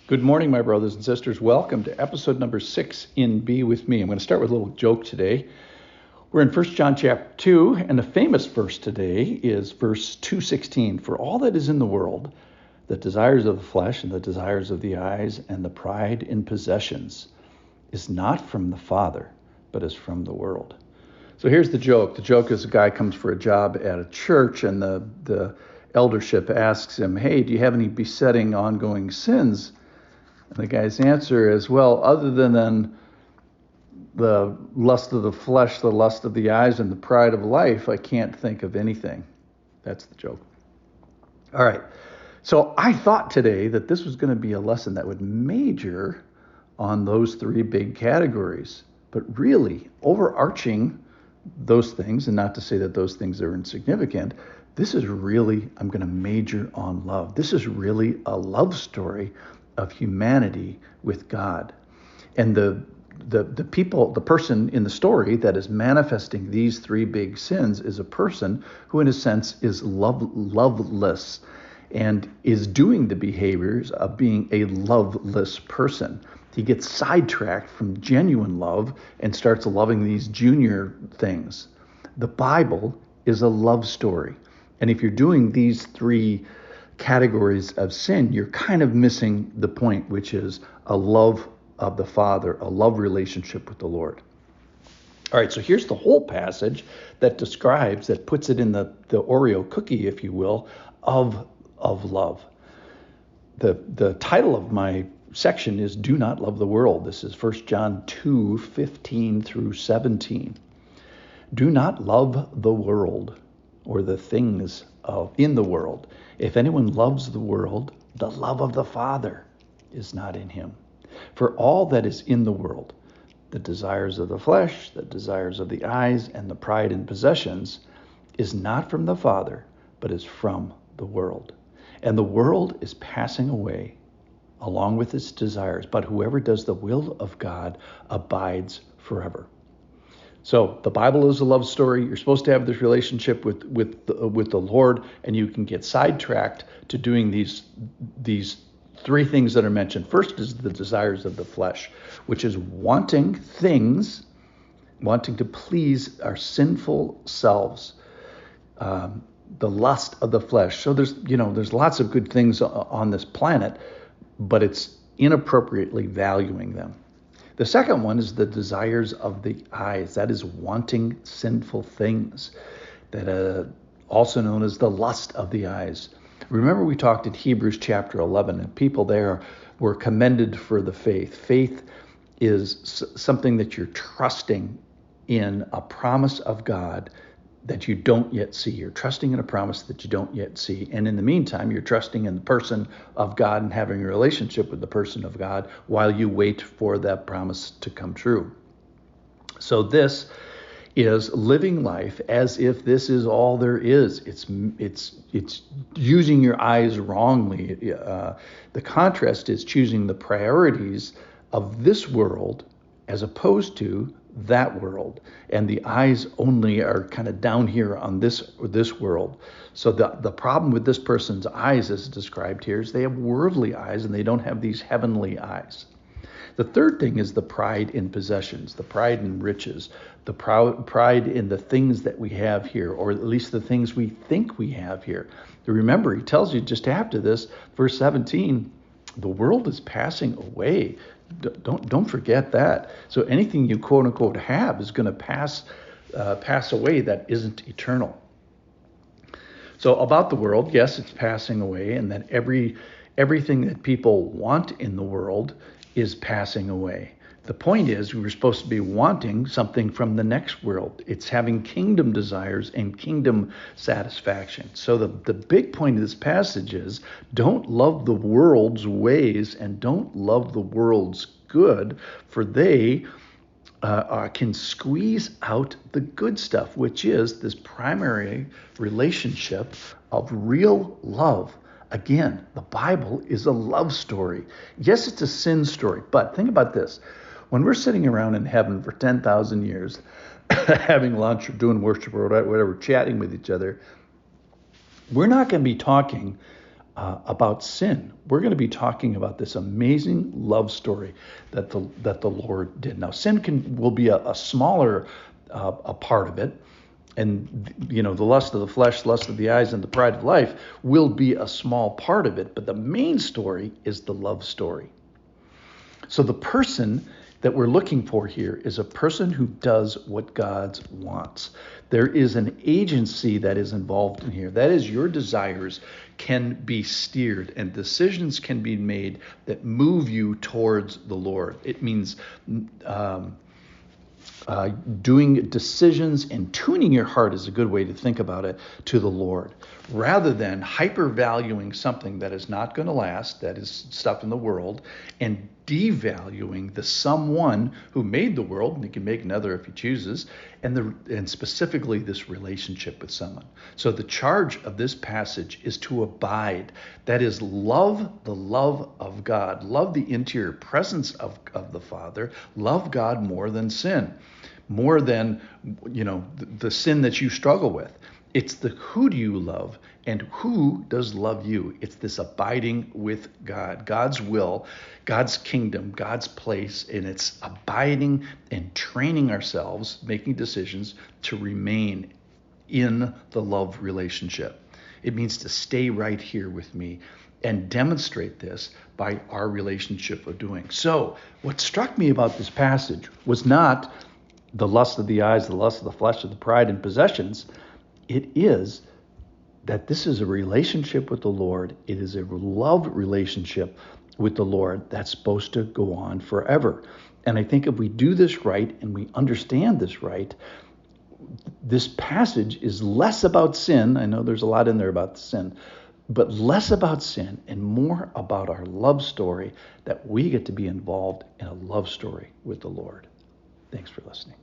Good morning, my brothers and sisters. Welcome to episode number 6 in Be With Me. I'm going to start with a little joke today. We're in 1 John chapter 2, and the famous verse today is verse 2:16. For all that is in the world, the desires of the flesh and the desires of the eyes and the pride in possessions is not from the Father, but is from the world. So here's the joke. The joke is a guy comes for a job at a church, and the eldership asks him, hey, do you have any besetting ongoing sins? And the guy's answer is, well, other than the lust of the flesh, the lust of the eyes, and the pride of life, I can't think of anything. That's the joke. All right. So I thought today that this was going to be a lesson that would major on those three big categories. But really, overarching those things, and not to say that those things are insignificant, this is really, I'm going to major on love. This is really a love story of humanity with God. And the person in the story that is manifesting these three big sins is a person who, in a sense, is loveless and is doing the behaviors of being a loveless person. He gets sidetracked from genuine love and starts loving these junior things. The Bible is a love story. And if you're doing these three categories of sin, you're kind of missing the point, which is a love of the Father, a love relationship with the Lord. All right, so here's the whole passage that describes, that puts it in the Oreo cookie, if you will, of love. The title of my section is Do Not Love the World. This is 1 John 2:15 through 17. Do not love the world or the things in the world. If anyone loves the world, the love of the Father is not in him. For all that is in the world, the desires of the flesh, the desires of the eyes, and the pride in possessions, is not from the Father, but is from the world. And the world is passing away along with its desires, but whoever does the will of God abides forever. So the Bible is a love story. You're supposed to have this relationship with the Lord, and you can get sidetracked to doing these three things that are mentioned. First is the desires of the flesh, which is wanting things, wanting to please our sinful selves, the lust of the flesh. So there's lots of good things on this planet, but it's inappropriately valuing them. The second one is the desires of the eyes. That is wanting sinful things, that also known as the lust of the eyes. Remember, we talked in Hebrews chapter 11, and people there were commended for the faith. Faith is something that you're trusting in a promise of God that you don't yet see. You're trusting in a promise that you don't yet see. And in the meantime, you're trusting in the person of God and having a relationship with the person of God while you wait for that promise to come true. So this is living life as if this is all there is. It's using your eyes wrongly. The contrast is choosing the priorities of this world as opposed to that world, and the eyes only are kind of down here on this world. So the problem with this person's eyes, as described here, is they have worldly eyes and they don't have these heavenly eyes. The third thing is the pride in possessions, the pride in riches, the pride in the things that we have here, or at least the things we think we have here. Remember, he tells you just after this, verse 17, the world is passing away. Don't forget that. So anything you quote unquote have is going to pass away that isn't eternal. So about the world, yes, it's passing away, and that everything that people want in the world is passing away. The point is, we're supposed to be wanting something from the next world. It's having kingdom desires and kingdom satisfaction. So the big point of this passage is, don't love the world's ways and don't love the world's good, for they can squeeze out the good stuff, which is this primary relationship of real love. Again, the Bible is a love story. Yes, it's a sin story, but think about this. When we're sitting around in heaven for 10,000 years, having lunch or doing worship or whatever, chatting with each other, we're not going to be talking about sin. We're going to be talking about this amazing love story that the Lord did. Now, sin will be a smaller a part of it, and the lust of the flesh, lust of the eyes, and the pride of life will be a small part of it. But the main story is the love story. So the person that we're looking for here is a person who does what God wants. There is an agency that is involved in here. That is, your desires can be steered and decisions can be made that move you towards the Lord. It means doing decisions and tuning your heart is a good way to think about it, to the Lord, rather than hyper-valuing something that is not going to last, that is stuff in the world, and devaluing the someone who made the world, and he can make another if he chooses, and specifically this relationship with someone. So the charge of this passage is to abide. That is, love the love of God, love the interior presence of the Father, love God more than sin, more than the sin that you struggle with. It's the who do you love and who does love you. It's this abiding with God, God's will, God's kingdom, God's place, and it's abiding and training ourselves, making decisions to remain in the love relationship. It means to stay right here with me and demonstrate this by our relationship of doing. So what struck me about this passage was not the lust of the eyes, the lust of the flesh, of the pride and possessions. It is that this is a relationship with the Lord. It is a love relationship with the Lord that's supposed to go on forever. And I think if we do this right and we understand this right, this passage is less about sin. I know there's a lot in there about the sin, but less about sin and more about our love story, that we get to be involved in a love story with the Lord. Thanks for listening.